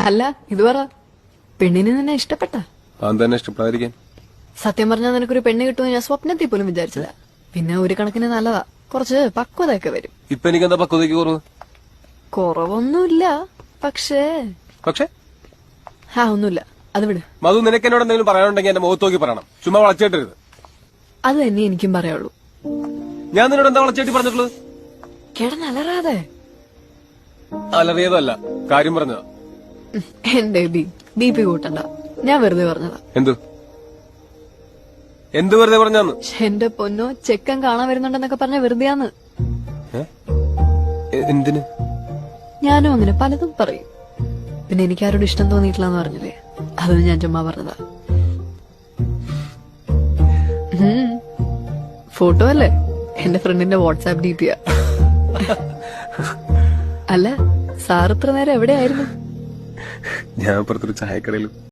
അല്ല ഇത് പറ, പെണ്ണിന് നിന്നെ ഇഷ്ടപ്പെട്ട? തന്നെ ഇഷ്ടപ്പെടാതിരിക്കാൻ. സത്യം പറഞ്ഞാൽ നിനക്കൊരു പെണ്ണ് കിട്ടുമെന്ന് ഞാൻ സ്വപ്നത്തിൽ പോലും വിചാരിച്ചതാ. പിന്നെ ഒരു കണക്കിന് നല്ലതാ, കുറച്ച് പക്വതയൊക്കെ വരും. ഇപ്പൊ എനിക്ക് എന്താ പക്വതയ്ക്ക് കുറവ്? കുറവൊന്നുമില്ല, പക്ഷേ പക്ഷേ ഒന്നുമില്ല, അത് വിട്. മധു, നിനക്ക് എന്നോട് എന്തെങ്കിലും പറയാനുണ്ടെങ്കിൽ എന്റെ മുഖത്ത് നോക്കി പറയണം, ചുമ്മാ വളച്ചേട്ടരുത്. അത് തന്നെ എനിക്കും പറയുള്ളൂ. ഞാൻ നിന്നോട് എന്താ വളച്ചേട്ടി പറഞ്ഞിട്ടുള്ളത്? കിടന്നലറാതെ. അലറിയതല്ല, കാര്യം പറഞ്ഞതാ. എന്റെ ബി പി കൂട്ടണ്ട, ഞാൻ വെറുതെ പറഞ്ഞതാ. എന്ത് വെറുതെ പറഞ്ഞാന്ന്? എന്റെ പൊന്നോ, ചെക്കൻ കാണാൻ വരുന്നുണ്ടെന്നൊക്കെ പറഞ്ഞ വെറുതെയാന്ന്. എന്തിന്? ഞാനും അങ്ങനെ പലതും പറയും. പിന്നെ എനിക്ക് ആരോട് ഇഷ്ടം തോന്നിയിട്ടില്ലെന്ന് പറഞ്ഞില്ലേ, അത് ഞാൻ ചുമ്മാ പറഞ്ഞതാ. ഫോട്ടോ അല്ലേ, എന്റെ ഫ്രണ്ടിന്റെ വാട്സാപ്പ് DP. അല്ല, സാർ ഇത്ര നേരം എവിടെയായിരുന്നു? ഞാൻ പുറത്തൊരു ചായക്കടയിലും.